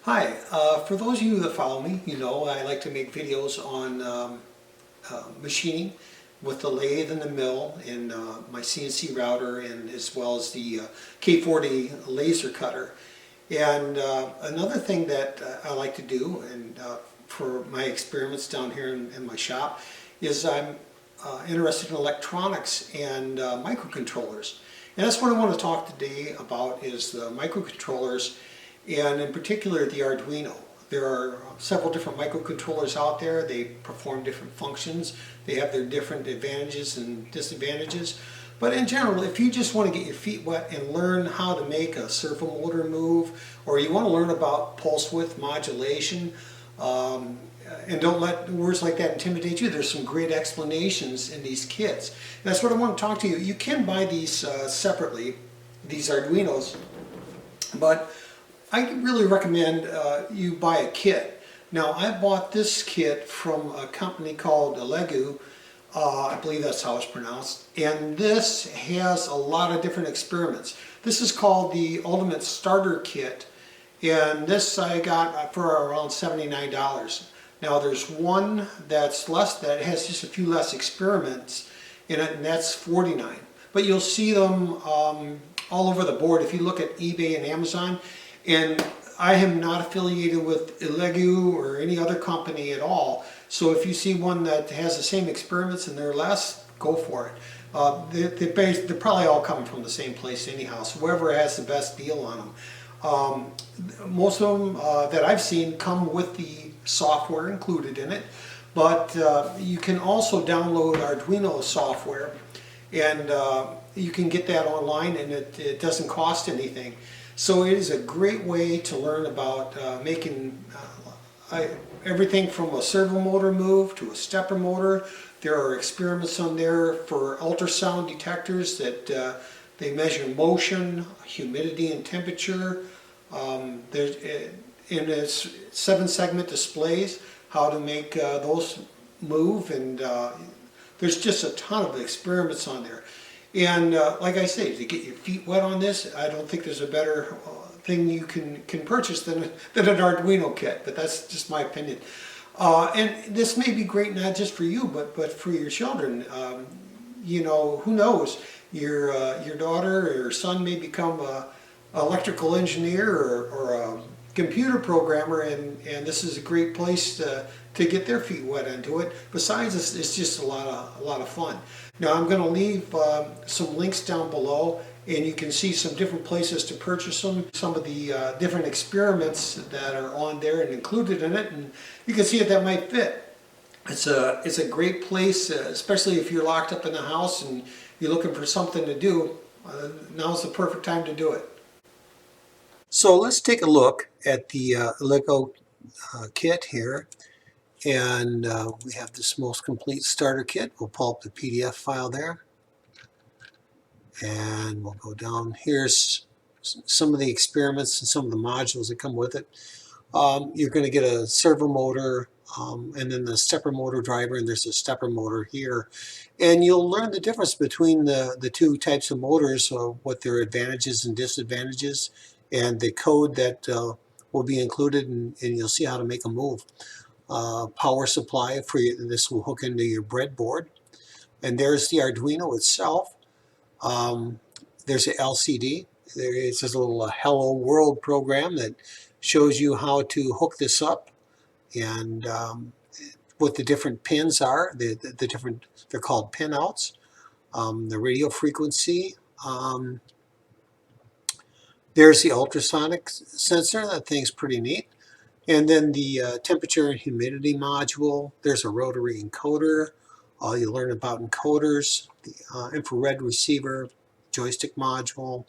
Hi, for those of you that follow me, you know I like to make videos on machining with the lathe and the mill and my CNC router, and as well as the K40 laser cutter. And another thing that I like to do, and for my experiments down here in my shop, is I'm interested in electronics and microcontrollers. And that's what I want to talk today about, is the microcontrollers, and in particular the Arduino. There are several different microcontrollers out there. They perform different functions. They have their different advantages and disadvantages. But in general, if you just want to get your feet wet and learn how to make a servo motor move, or you want to learn about pulse width modulation, and don't let words like that intimidate you, there's some great explanations in these kits. And that's what I want to talk to you. You can buy these separately, these Arduinos, but I really recommend you buy a kit. Now, I bought this kit from a company called Legu. I believe that's how it's pronounced. And this has a lot of different experiments. This is called the Ultimate Starter Kit. And this I got for around $79. Now, there's one that's less, that has just a few less experiments in it, and that's $49. But you'll see them all over the board if you look at eBay and Amazon. And I am not affiliated with Legu or any other company at all. So if you see one that has the same experiments and they're less, go for it. They're probably all coming from the same place anyhow. So whoever has the best deal on them. Most of them that I've seen come with the software included in it. But you can also download Arduino software, and you can get that online, and it doesn't cost anything. So it is a great way to learn about making everything from a servo motor move to a stepper motor. There are experiments on there for ultrasound detectors that they measure motion, humidity, and temperature. There's in its 7-segment displays how to make those move, and there's just a ton of experiments on there. And like I say, to get your feet wet on this, I don't think there's a better thing you can purchase than an Arduino kit, but that's just my opinion. And this may be great not just for you, but for your children. You know, who knows? Your daughter or your son may become an electrical engineer or a computer programmer, and this is a great place to get their feet wet into it. Besides, it's just a lot of fun. Now, I'm going to leave some links down below, and you can see some different places to purchase them, some of the different experiments that are on there and included in it, and you can see if that might fit. It's a great place, especially if you're locked up in the house and you're looking for something to do. Now's the perfect time to do it. So let's take a look at the Lego kit here. And we have this most complete starter kit. We'll pull up the PDF file there. And we'll go down. Here's some of the experiments and some of the modules that come with it. You're going to get a servo motor, and then the stepper motor driver, and there's a stepper motor here. And you'll learn the difference between the two types of motors, what their advantages and disadvantages, and the code that will be included, and you'll see how to make a move. Power supply for you, this will hook into your breadboard. And there's the Arduino itself. There's an LCD. There is this little Hello World program that shows you how to hook this up, and what the different pins are. The different, they're called pinouts. The radio frequency. There's the ultrasonic sensor. That thing's pretty neat. And then the temperature and humidity module. There's a rotary encoder. You'll learn about encoders, the infrared receiver, joystick module.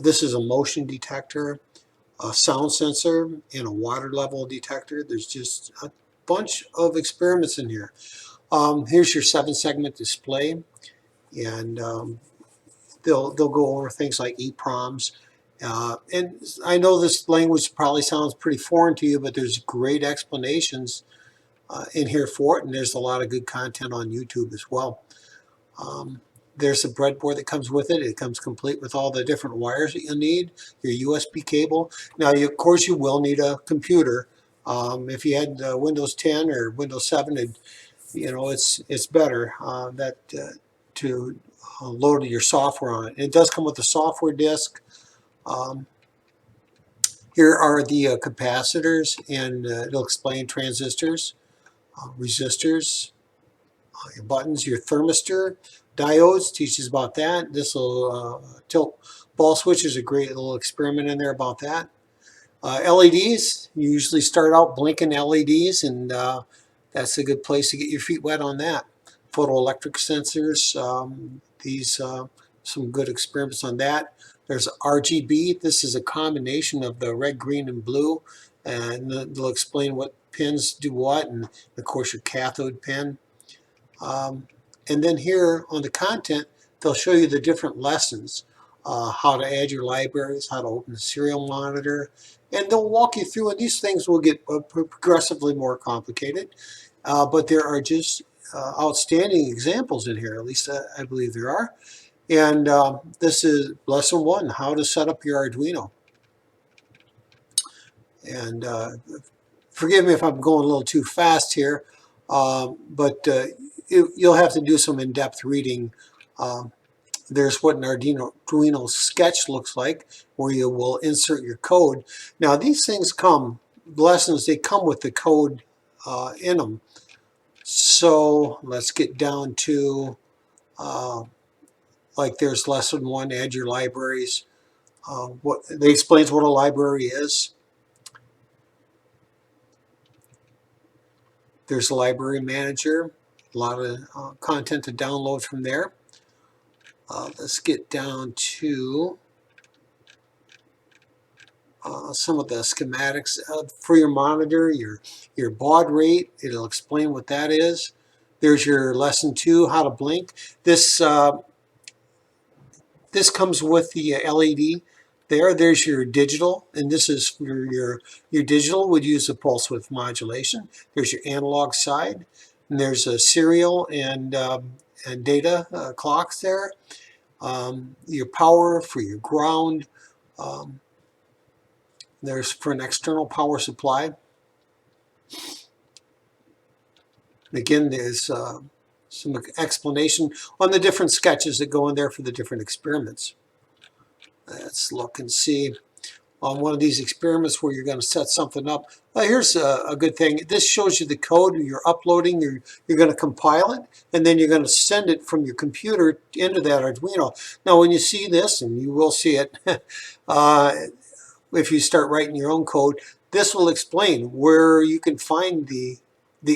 This is a motion detector, a sound sensor, and a water level detector. There's just a bunch of experiments in here. Here's your 7-segment display, and they'll go over things like EPROMs. And I know this language probably sounds pretty foreign to you, but there's great explanations in here for it, and there's a lot of good content on YouTube as well. There's a breadboard that comes with it. It comes complete with all the different wires that you'll need, your USB cable. Now, of course, you will need a computer. If you had Windows 10 or Windows 7, it's better to load your software on it. It does come with a software disk. Um, Here are the capacitors, and it'll explain transistors, resistors, your buttons, your thermistor, diodes, teaches about that. This will tilt ball switch is a great little experiment in there about that. LEDs, you usually start out blinking LEDs, and that's a good place to get your feet wet on that. Photoelectric sensors, some good experiments on that. There's RGB. This is a combination of the red, green, and blue, and they'll explain what pins do what, and of course your cathode pin. And then here on the content, they'll show you the different lessons, how to add your libraries, how to open the serial monitor, and they'll walk you through, and these things will get progressively more complicated, but there are just outstanding examples in here, at least I believe there are. And this is lesson 1, how to set up your Arduino. And forgive me if I'm going a little too fast here, but you'll have to do some in-depth reading. There's what an Arduino sketch looks like, where you will insert your code. Now these things lessons, they come with the code in them. So let's get down to, like there's lesson 1, add your libraries. They explains what a library is. There's a library manager, a lot of content to download from there. Let's get down to some of the schematics for your monitor, your baud rate. It'll explain what that is. There's your lesson 2, how to blink. This comes with the LED. There's your digital, and this is your digital would use a pulse width modulation. There's your analog side, and there's a serial and data clocks there. Your power for your ground. There's for an external power supply. Again, there's some explanation on the different sketches that go in there for the different experiments. Let's look and see on one of these experiments where you're going to set something up. Here's a good thing. This shows you the code you're uploading. You're going to compile it, and then you're going to send it from your computer into that Arduino. Now, when you see this, and you will see it, if you start writing your own code, this will explain where you can find the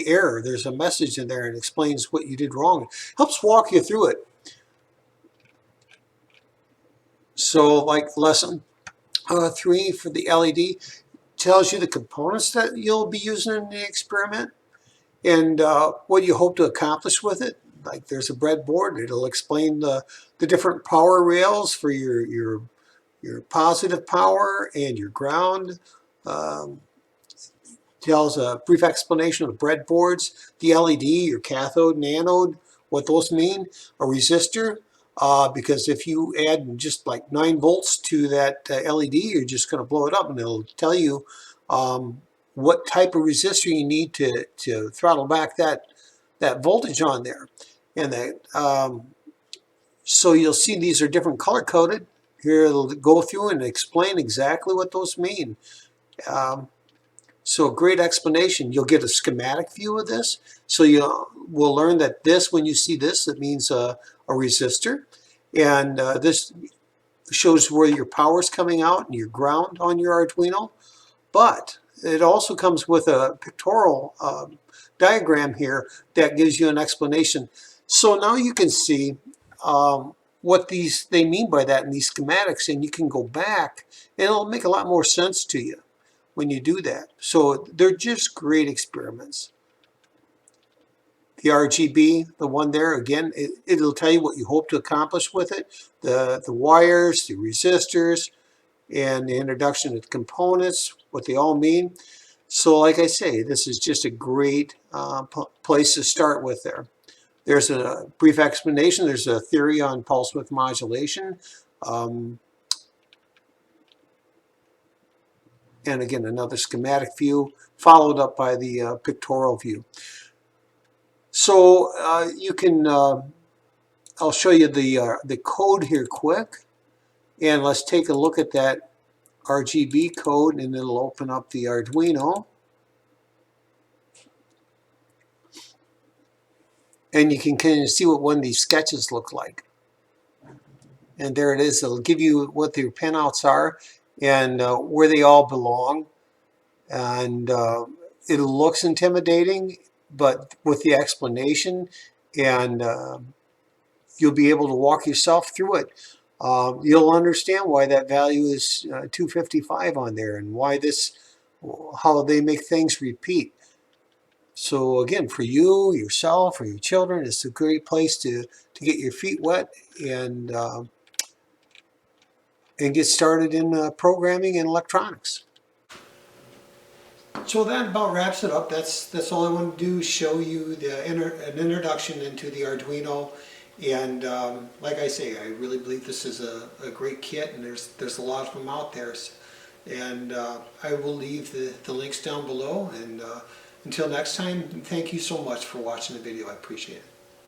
error. There's a message in there and explains what you did wrong. Helps walk you through it. So like lesson 3 for the LED tells you the components that you'll be using in the experiment and what you hope to accomplish with it. Like there's a breadboard. It'll explain the different power rails for your positive power and your ground. Tells a brief explanation of the breadboards, the LED, your cathode and anode, what those mean, a resistor, because if you add just like 9 volts to that LED, you're just going to blow it up, and it'll tell you what type of resistor you need to throttle back that voltage on there. And that so you'll see these are different color coded. Here it'll go through and explain exactly what those mean. So a great explanation. You'll get a schematic view of this. So you will learn that this, when you see this, it means a resistor. And this shows where your power is coming out and your ground on your Arduino. But it also comes with a pictorial diagram here that gives you an explanation. So now you can see what they mean by that in these schematics, and you can go back and it'll make a lot more sense to you when you do that. So they're just great experiments. The RGB, the one there, again, it'll tell you what you hope to accomplish with it, the wires, the resistors, and the introduction of the components, what they all mean. So like I say, this is just a great place to start with there. There's a brief explanation. There's a theory on pulse width modulation. Um, and again, another schematic view followed up by the pictorial view. So you can, I'll show you the code here quick. And let's take a look at that RGB code, and it'll open up the Arduino. And you can kind of see what one of these sketches look like. And there it is. It'll give you what your pinouts are and where they all belong. And it looks intimidating, but with the explanation, and you'll be able to walk yourself through it. You'll understand why that value is 255 on there, and why how they make things repeat. So again, for you, yourself, or your children, it's a great place to get your feet wet and get started in programming and electronics. So that about wraps it up. That's all I want to do is show you an introduction into the Arduino. And like I say, I really believe this is a great kit, and there's a lot of them out there. And I will leave the links down below. And until next time, thank you so much for watching the video. I appreciate it.